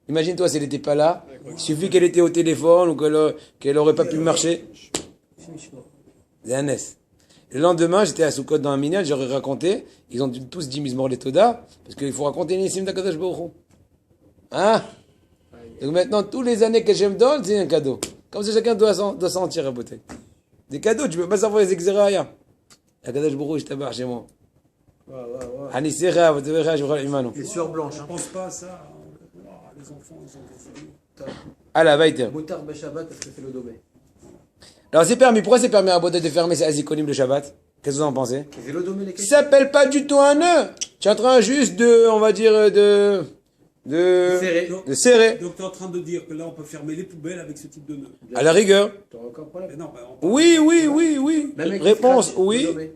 Imagine-toi si elle n'était pas là. Il suffit qu'elle était au téléphone ou qu'elle aurait pas pu marcher. C'est un S. Le lendemain, j'étais à Soukot dans un minyan, j'aurais raconté. Ils ont tous dit Mizmor les Toda, parce qu'il faut raconter Nissim d'Akadosh Baruch Hu. Hein? Donc maintenant, tous les années que je me donne, c'est un cadeau. Comme ça, chacun doit sentir à beauté. Des cadeaux, tu peux pas savoir les exéraya. Akadosh Baruch Hu, je t'abarre chez moi. Hanisera, vous devez réagir à l'imano.
Les sueurs blanches.
Je pense pas à ça. Les enfants, ils sont décédés.
Allez, va y
Moutard Shabbat parce que c'est le domé.
Alors c'est permis. Pourquoi c'est permis à Baudet de fermer ces azikonim le Shabbat? Qu'est-ce que vous en pensez?
C'est le domé les
Ça s'appelle pas du tout un nœud. Tu es en train juste de, on va dire, de serrer.
Donc tu es en train de dire que là on peut fermer les poubelles avec ce type de nœud.
À la rigueur.
T'auras aucun problème.
Mais non,
Oui.
Même avec
Réponse,
les scratchs,
oui.
le domé.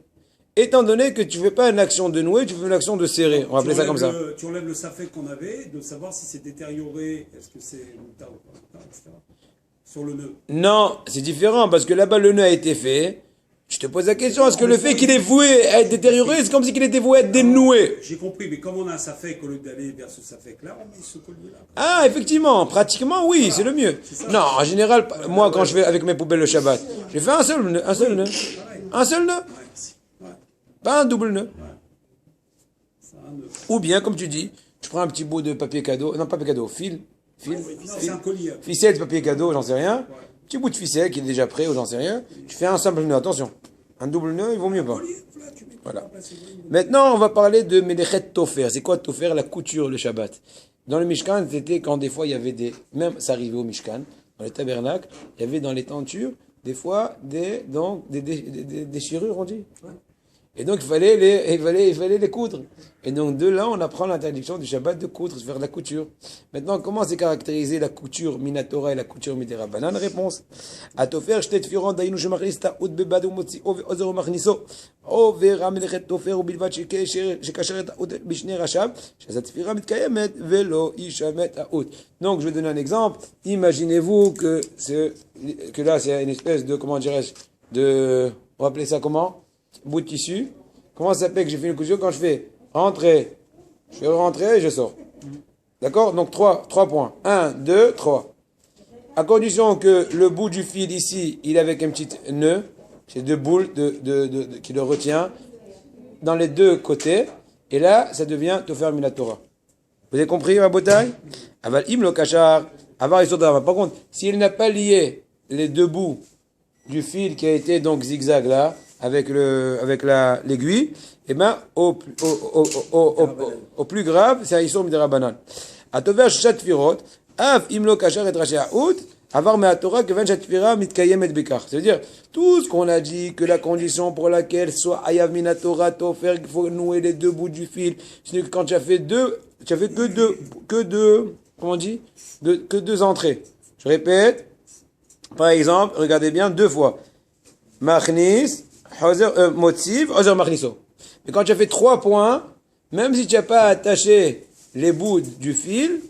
Étant donné que tu fais pas une action de nouer, tu fais une action de serrer. On va appeler ça comme ça.
Tu enlèves le safek qu'on avait, de savoir si c'est détérioré, est-ce que c'est moutarde ou pas, etc. Sur le nœud.
Non, c'est différent parce que là-bas le nœud a été fait. Je te pose la question, est-ce que le fait qu'il est voué à être détérioré, c'est comme si qu'il était voué à être dénoué?
J'ai compris, mais comme on a un safek, au lieu d'aller vers ce safek-là, on met ce collier-là.
Ah, effectivement, pratiquement, oui, c'est le mieux. Non, en général, moi, quand je vais avec mes poubelles le Shabbat, j'ai fait un seul nœud. Un seul nœud.
Ouais.
Pas un double nœud.
C'est un nœud.
Ou bien, comme tu dis, tu prends un petit bout de papier cadeau, non, pas papier cadeau,
Non, c'est un collier.
ficelle de papier cadeau, j'en sais rien. Petit bout de ficelle qui est déjà prêt ou j'en sais rien. Tu fais un simple nœud, attention. Un double nœud, il vaut mieux pas. Voilà. Maintenant, on va parler de Melechet Tofer. C'est quoi Tofer? La couture, le Shabbat. Dans le Mishkan, c'était quand des fois il y avait même ça arrivait au Mishkan, dans les tabernacles, il y avait dans les tentures, des fois des déchirures, on dit. Et donc il fallait les coudre. Et donc de là, on apprend l'interdiction du Shabbat de coudre, de faire de la couture. Maintenant, comment c'est caractérisé la couture minatora et la couture midérabanan? Réponse. Atofer shtet firon dainu shemachnis ta'ud bebad umotzi ozer umachniso over amelechet tofer ubilvad shekasher ta'ud bishne rashab shazat tfira mitkayemet velo ishamet ta'ud. Donc je vais donner un exemple. Imaginez-vous que là c'est une espèce de, comment dirais-je, on va appeler ça comment? Bout de tissu. Comment ça s'appelle que j'ai fait une couture? Quand je fais rentrer, je fais rentrer et je sors. D'accord? Donc 3 points. 1, 2, 3. À condition que le bout du fil ici, il est avec un petit nœud. C'est 2 boules qui le retient dans les 2 côtés. Et là, ça devient Tofer Minatora. Vous avez compris, ma bataille? Aval im lo kachar. Avar isodra. Par contre, s'il n'a pas lié les 2 bouts du fil qui a été donc zigzag là, l'aiguille, et ben, au plus grave, c'est un Issour Midirabanan. Atover Shat Firot, Av Imlo Kasher et Rashi Haout, Avar Me'atora Kevan Shat Fira Mitkayem et Bekar. C'est-à-dire, tout ce qu'on a dit, que la condition pour laquelle soit Ayav Minatora, Tofer, qu'il faut nouer les deux bouts du fil, c'est que quand tu as fait que deux, comment on dit? Que deux entrées. Je répète. Par exemple, regardez bien 2 fois. Machnis, Motziv, Ozer Machniso. Mais quand tu as fait 3 points, même si tu n'as pas attaché les bouts du fil,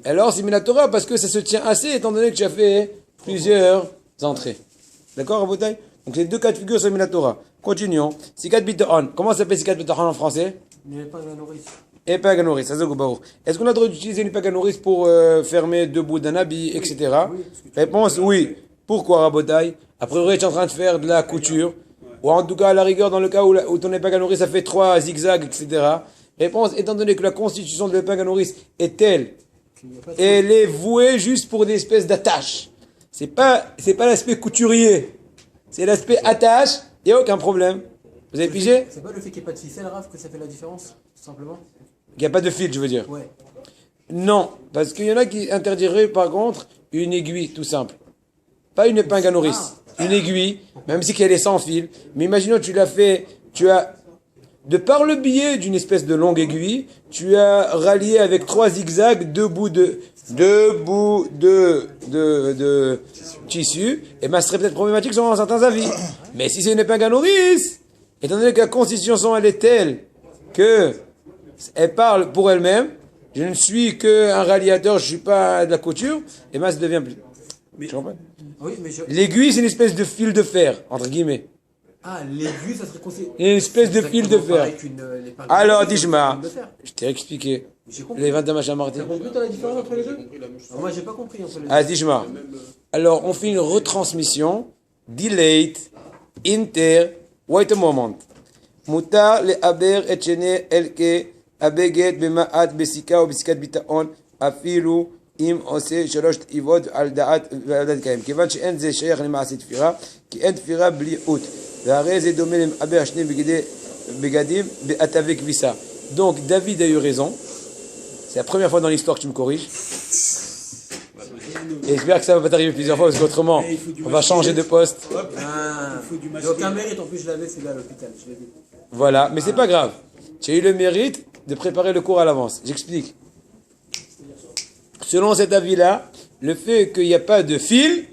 alors c'est Minatora parce que ça se tient assez étant donné que tu as fait plusieurs entrées. D'accord, Rabotai? Donc les 2 cas de figure sont Minatora. Continuons. Sikat Bitaon. Comment ça s'appelle Sikat Bitaon en français?
Il n'y avait pas de nourrice.
Épingle à nourrice, est-ce qu'on a le droit d'utiliser une épingle à nourrice pour fermer 2 bouts d'un habit, etc.
Oui,
Réponse, oui. Pourquoi, Rabotai? A priori, tu es en train de faire de la couture, ou en tout cas, à la rigueur, dans le cas où ton épingle à nourrice, ça fait 3 zigzags, etc. Réponse, étant donné que la constitution de l'épingle à nourrice est telle, elle est vouée juste pour des espèces d'attaches. C'est pas l'aspect couturier. C'est l'aspect attache, il n'y a aucun problème. Vous avez pigé?
C'est pas le fait qu'il n'y ait pas de ficelle, Raph, que ça fait la différence, tout simplement?
Il n'y a pas de fil, je veux dire.
Ouais.
Non, parce qu'il y en a qui interdiraient, par contre, une aiguille, tout simple. Pas une épingle à nourrice, une aiguille, même si qu'elle est sans fil. Mais imaginons, tu as, de par le biais d'une espèce de longue aiguille, tu as rallié avec 3 zigzags 2 bouts de tissu, et ben, ce serait peut-être problématique selon certains avis. Mais si c'est une épingle à nourrice, étant donné que la constitution, elle est telle que elle parle pour elle-même, je ne suis qu'un ralliateur, je ne suis pas de la couture, et ben, ça devient plus.
Mais,
Tu comprends?
Oui, mais
L'aiguille, c'est une espèce de fil de fer, entre guillemets.
Ah, l'aiguille, ça serait conseillé.
Une espèce de fil de fer. Alors, dis-moi, je t'ai expliqué.
J'ai compris.
Les 20 machins Martin.
T'as compris toi, la différence entre les deux? Moi, j'ai pas compris entre les deux.
Ah, dis-moi. Alors, on fait une retransmission. Delayed, inter, wait a moment. Mutar le aber et chene elke, abeget bema'at besika ou besikat bitaon, afilu, אם עושה 3 תיבות על דעת קיים. כיוון שאין זה שייך למעשה תפירה, כי אין תפירה בלי אות. והרי זה דומה למעבר שני בגדים בעטבי כביסה. Donc David a eu raison. C'est la première fois dans l'histoire que tu me corriges. Et j'espère que ça va pas t'arriver plusieurs fois parce qu'autrement on va changer de poste.
Ah, il n'y a aucun mérite, en plus je l'avais celui-là à l'hôpital, je l'ai vu.
Voilà, mais c'est pas grave. Tu as eu le mérite de préparer le cours à l'avance. J'explique. Selon cet avis-là, le fait qu'il n'y a pas de fil,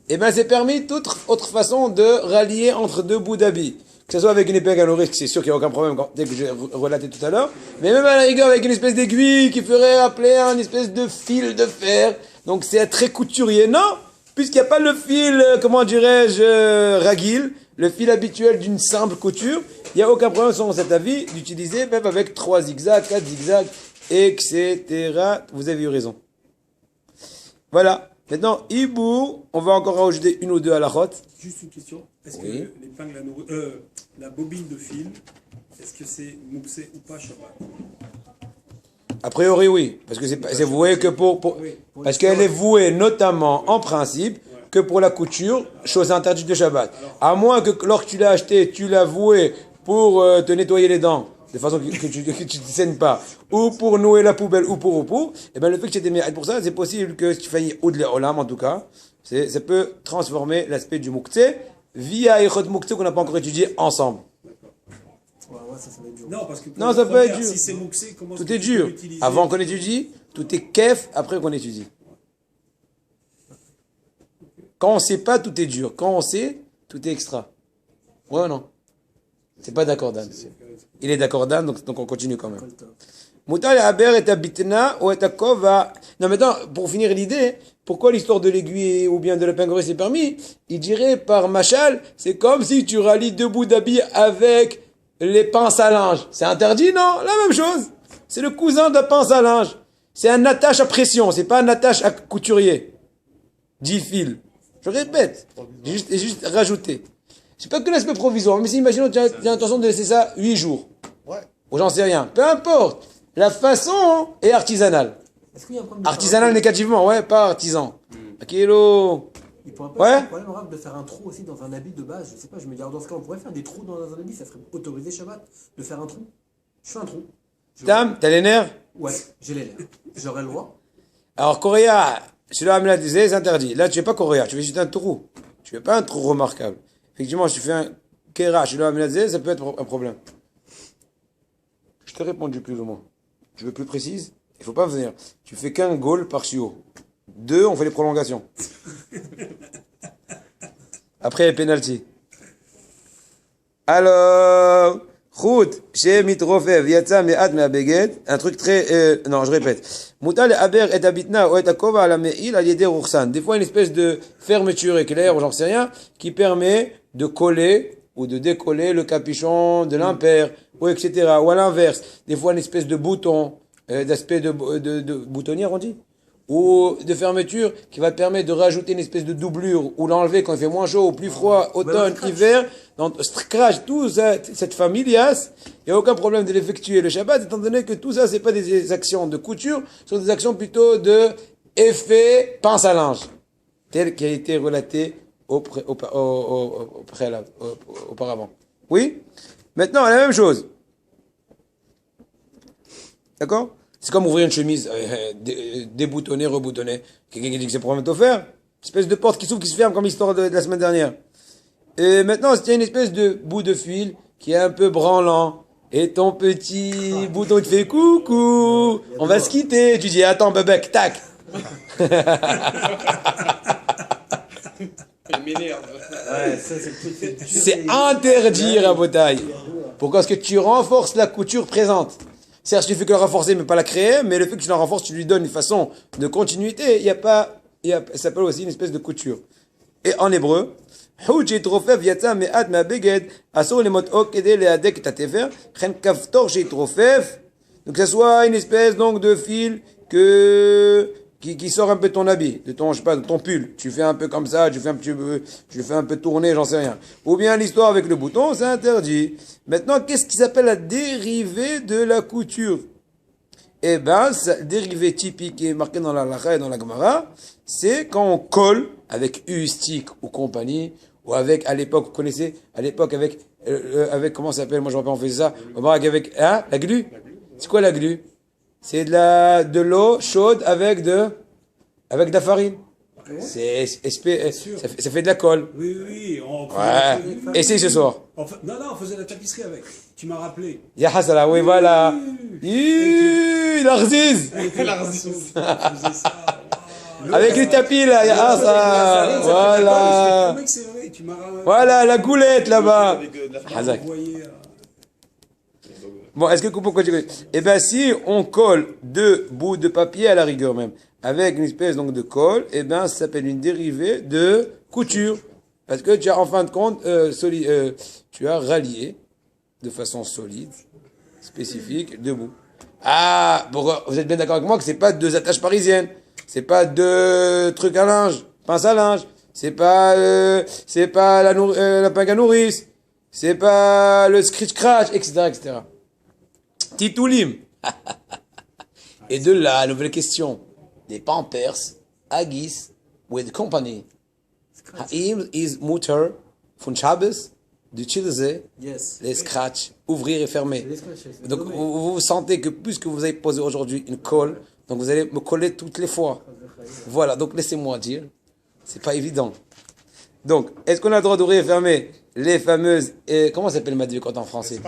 eh ben, c'est permis toute autre façon de rallier entre 2 bouts d'habits. Que ce soit avec une épingle à nourrice, c'est sûr qu'il n'y a aucun problème, dès que j'ai relaté tout à l'heure, mais même à la rigueur avec une espèce d'aiguille qui ferait rappeler un espèce de fil de fer. Donc c'est très couturier. Non, puisqu'il n'y a pas le fil, comment dirais-je, ragil, le fil habituel d'une simple couture, il n'y a aucun problème selon cet avis d'utiliser même avec 3 zigzags, 4 zigzags, etc. Vous avez eu raison. Voilà. Maintenant, Ibou, on va encore rajouter 1 ou 2 à la rote.
juste une question. Est-ce
Oui.
que l'épingle à nourrice, la bobine de fil, est-ce que c'est mouxé ou pas Shabbat?
A priori, oui. Parce que c'est voué que parce qu'elle est vouée notamment, en principe, que pour la couture, chose interdite de Shabbat. À moins que lorsque tu l'as acheté, tu l'as voué pour te nettoyer les dents, de façon que tu ne te saignes pas, ou pour nouer la poubelle, ou pour, et ben le fait que tu étais mérite pour ça, c'est possible que si tu fasses ou de l'olam, en tout cas, ça peut transformer l'aspect du mouktsé via Echot mouktsé qu'on n'a pas encore étudié ensemble.
Ouais, ça va être dur.
Non, parce que
Non, ça peut être dur.
si c'est mouxé, comment
Tout
est-ce
est
que tu peux
dur.
l'utiliser?
Avant qu'on étudie, tout est kef après qu'on étudie. Quand on sait pas, tout est dur. Quand on sait, tout est extra. Ouais ou non? C'est pas d'accord, Dan. Il est d'accord, Dan, donc on continue quand même. Moutal haber et bitna ou et kova. Non, maintenant, pour finir l'idée, pourquoi l'histoire de l'aiguille ou bien de la pingouin c'est permis? Il dirait par machal, c'est comme si tu rallies 2 bouts d'habits avec les pinces à linge. C'est interdit, non? La même chose. C'est le cousin de la pince à linge. C'est un attache à pression, c'est pas un attache à couturier. 10 fils. Je répète, j'ai juste rajouté. C'est pas que l'aspect provisoire, mais si imaginons que tu as l'intention de laisser ça 8 jours.
Ouais.
Ou j'en sais rien. Peu importe. La façon est artisanale.
Est-ce qu'il y a un problème de
Artisanale négativement, ouais, pas artisan. Akilo.
Il pourrait pas
Ouais.
être un problème Rav, de faire un trou aussi dans un habit de base. Je sais pas, je me dis, alors dans ce cas, on pourrait faire des trous dans un habit, ça serait autorisé Shabbat de faire un trou. Je fais un trou.
Tam, t'as les nerfs?
Ouais, j'ai les nerfs. J'aurais le droit.
Alors, Coréa, celui-là, Amina disait, c'est interdit. Là, tu fais pas Coréa, tu fais juste un trou. Tu fais pas un trou remarquable. Effectivement, si tu fais un Kera, celui-là, Amina disait, ça peut être un problème. Je t'ai répondu plus ou moins. Tu veux plus précise? Il faut pas venir. Tu fais qu'un goal par chiot. 2, on fait les prolongations. Après, les pénalty. Alors, Chout, chez Mitrofev, Yatsa, Me'at, Me'abeged, un truc très, non, je répète. Moutal, Aber, et Abitna, ou et Akova, la Me'il, à Yeder Ursan. Des fois, une espèce de fermeture éclair, ou j'en sais rien, qui permet de coller, ou de décoller le capuchon de l'impair, ou etc. Ou à l'inverse. Des fois, une espèce de bouton, d'aspect de boutonnière, on dit? Ou de fermeture qui va te permettre de rajouter une espèce de doublure ou l'enlever quand il fait moins chaud ou plus froid, automne, hiver, dans scratch, tout ça, cette familias, il n'y a aucun problème de l'effectuer le Shabbat, étant donné que tout ça, c'est pas des actions de couture, ce sont des actions plutôt de effet pince à linge, tel qui a été relaté auparavant. Oui? Maintenant, la même chose. D'accord? C'est comme ouvrir une chemise, déboutonner, reboutonner. Quelqu'un qui dit que c'est pour un offert. Espèce de porte qui s'ouvre, qui se ferme comme l'histoire de la semaine dernière. Et maintenant, il y a une espèce de bout de fil qui est un peu branlant. Et ton petit bouton, il te fait coucou. On va se quitter. Tu dis, attends, bébé, tac.
Il m'énerve.
Ouais, ça, c'est le truc.
C'est interdit, Rabotaï. Pourquoi? Parce que tu renforces la couture présente. C'est-à-dire, tu fais que la renforcer, mais pas la créer, mais le fait que tu la renforces, tu lui donnes une façon de continuité, ça s'appelle aussi une espèce de couture. Et en hébreu, donc que ce soit une espèce, donc, de fil qui sort un peu de ton habit, de ton, je sais pas, de ton pull. Tu fais un peu comme ça, tu fais un peu tourner, j'en sais rien. Ou bien l'histoire avec le bouton, c'est interdit. Maintenant, qu'est-ce qui s'appelle la dérivée de la couture? Eh ben, dérivé typique qui est marqué dans la Lacha et dans la Gemara, c'est quand on colle avec U-stick ou compagnie, ou avec, à l'époque, vous connaissez, à l'époque avec, comment ça s'appelle? Moi, je me rappelle, on faisait ça. Au Maroc avec, la glu? C'est quoi la glu? C'est de l'eau chaude avec de la farine. Ça fait de la colle.
Oui.
Ouais. Essaye ce soir.
Non, on faisait la tapisserie avec. Tu m'as rappelé.
Ya Hassala, oui, voilà. L'arziz.
On faisait ça.
Avec les tapis, là, ya Hassala. Voilà.
Mec, c'est vrai, tu m'as
Voilà, la goulette, là-bas.
Avec de la
Hazak.
envoyé.
Bon, est-ce que pourquoi tu connais? Eh ben, si on colle 2 bouts de papier à la rigueur même, avec une espèce donc de colle, eh ben, ça s'appelle une dérivée de couture. Parce que tu as, en fin de compte, tu as rallié de façon solide, spécifique, 2 bouts. Ah, vous êtes bien d'accord avec moi que c'est pas 2 attaches parisiennes. C'est pas 2 trucs à linge, pince à linge. C'est pas la pingue à nourrice. C'est pas le scratch, etc., etc. Titoulim. Et de là, nouvelle question. Des Pampers, Agis, with company. Haim is mutter von Shabbos, du Chilze,
Yes.
les scratch, ouvrir et fermer.
Les scratchs, c'est
Donc,
dommage.
vous sentez que puisque vous avez posé aujourd'hui une colle, donc vous allez me coller toutes les fois. Voilà, donc laissez-moi dire. C'est pas évident. Donc, est-ce qu'on a le droit d'ouvrir et fermer les fameuses, comment ça s'appelle Madivekot en français?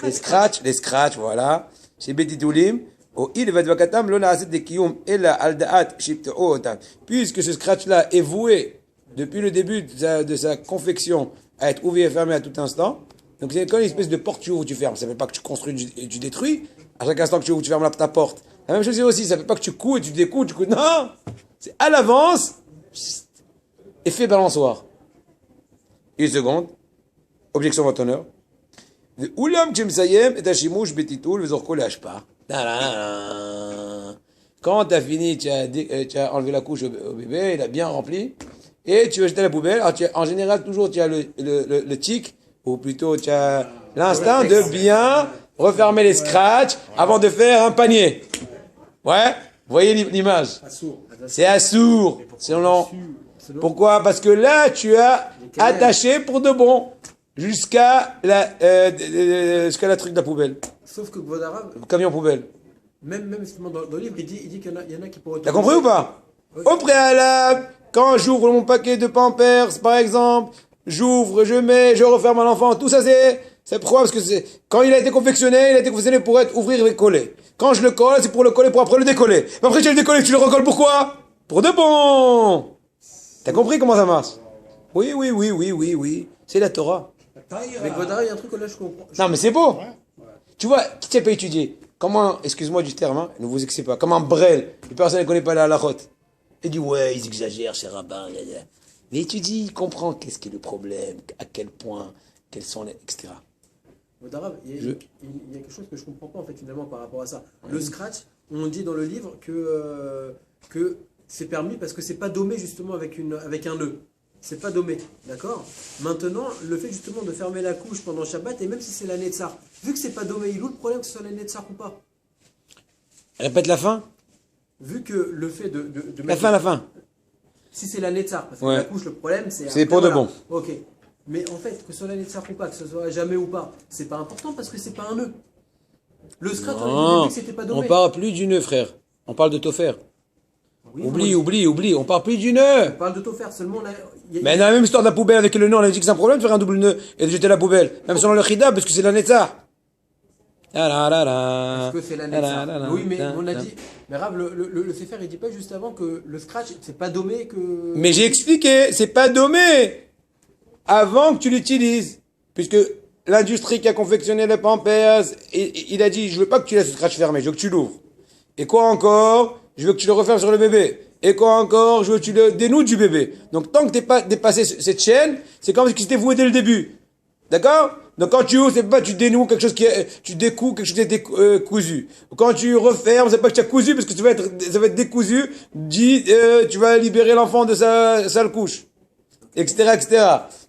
Les scratch, voilà. Chez Betitoulim, au il vadvakatam lo naaset de kiyum ella al da'at shipteo otam. Puisque ce scratch-là est voué depuis le début de sa confection à être ouvert et fermé à tout instant. Donc c'est comme une espèce de porte, tu ouvres, tu fermes. Ça ne fait pas que tu construis et tu détruis. À chaque instant que tu ouvres, tu fermes ta porte. La même chose aussi, ça ne fait pas que tu couds et tu découds, tu couds. Non! C'est à l'avance. Effet balançoire. Une seconde. Objection votre honneur. Oulam Tchemsayem et Hashimouch Betitoul Vezorko le Hashpa. Quand tu as fini, tu as enlevé la couche au bébé, il a bien rempli, et tu vas jeter à la poubelle. Alors, en général, toujours, tu as le tic, ou plutôt, tu as l'instinct de bien refermer les scratchs avant de faire un panier. Ouais? Vous voyez l'image?
Assour.
C'est assourd. Selon
Absolument.
Pourquoi? Parce que là, tu as attaché pour de bon jusqu'à la truc de la poubelle,
Sauf que Gvodarav,
le camion poubelle.
même justement dans le livre, il dit qu'il y en a qui pourraient.
T'as compris ou pas?
Oui.
Au préalable, quand j'ouvre mon paquet de Pampers, par exemple, j'ouvre, je mets, je referme à l'enfant, tout ça c'est pourquoi? Parce que quand il a été confectionné pour être ouvrir et coller. Quand je le colle, c'est pour le coller, pour après le décoller. Mais après, je le décolle, tu le recolles pourquoi? Pour de bon! T'as compris comment ça marche? Oui. C'est la Torah.
La taille,
Mais Gvodarav, il y a un truc que là je comprends.
Non, mais c'est beau. Tu vois, qui t'a pas étudié? Comment, excuse-moi du terme, hein, ne vous excusez pas, comment Brel, les personnes ne connaissent pas la halachot. Il dit, ouais, ils exagèrent, chez Rabbin. Mais étudie, comprends qu'est-ce qui est le problème, à quel point, quels sont les, etc.
Gvodarav, il y a quelque chose que je comprends pas en fait finalement par rapport à ça. Le scratch, on dit dans le livre que c'est permis parce que c'est pas dommé justement avec un nœud. C'est pas dommé, d'accord? Maintenant, le fait justement de fermer la couche pendant Shabbat, et même si c'est la Netzar, vu que c'est pas dommé, il est où le problème que ce soit la Netzar ou pas?
Répète la fin.
Vu que le fait de
La fin.
Si c'est la Netzar, parce que
Ouais.
la couche, le problème, c'est...
C'est pour de bon.
Ok. Mais en fait, que ce soit la Netzar ou pas, que ce soit jamais ou pas, c'est pas important parce que c'est pas un nœud. Le scratch, on a dit au
Non,
début que c'était pas
on
dommé.
parle plus du nœud, frère. On parle de Topher.
Oui,
Oublie. On parle plus du nœud.
On parle de tout faire, seulement...
Mais dans la même histoire de la poubelle avec le nœud, on a dit que c'est un problème de faire un double nœud et de jeter la poubelle. Même selon le Chida, parce que c'est la Netzar.
Parce que c'est la Netzar. Oui, mais on a dit... Mais Rav, le Sefer, il dit pas juste avant que le scratch, c'est pas dommé que...
Mais j'ai expliqué, c'est pas dommé avant que tu l'utilises. Puisque l'industrie qui a confectionné les Pampers, il a dit, je veux pas que tu laisses le scratch fermé, je veux que tu l'ouvres. Et quoi encore? Je veux que tu le refermes sur le bébé. Et quoi encore? Je veux que tu le dénoues du bébé. Donc tant que t'es pas dépassé cette chaîne, c'est comme si c'était voué dès le début. D'accord? Donc quand tu ouvres, c'est pas tu dénoues quelque chose tu découds quelque chose qui a été cousu. Quand tu refermes, c'est pas que tu as cousu parce que ça va être décousu. Tu vas libérer l'enfant de sa sale couche, etc.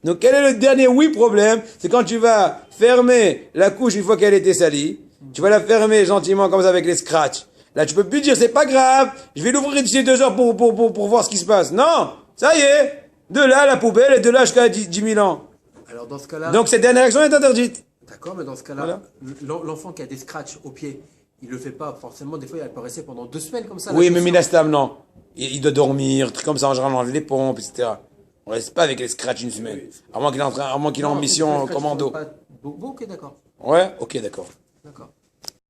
Donc quel est le dernier problème? C'est quand tu vas fermer la couche une fois qu'elle a été salie. Tu vas la fermer gentiment comme ça avec les scratchs. Là, tu peux plus dire c'est pas grave. Je vais l'ouvrir d'ici 2 heures pour voir ce qui se passe. Non, ça y est. De là à la poubelle et de là jusqu'à 10 000 ans.
Alors dans ce cas-là...
Donc cette dernière action est interdite.
D'accord, mais dans ce cas-là, l'enfant qui a des scratchs au pied, il le fait pas forcément. Des fois, il peut rester pendant 2 semaines comme ça.
Oui, mais Minastam, non. Il doit dormir, truc comme ça, en général, on enlève les pompes, etc. On reste pas avec les scratchs une semaine. À moins qu'il est en mission commando.
Bon, ok, d'accord.
Ouais, ok, d'accord.
D'accord.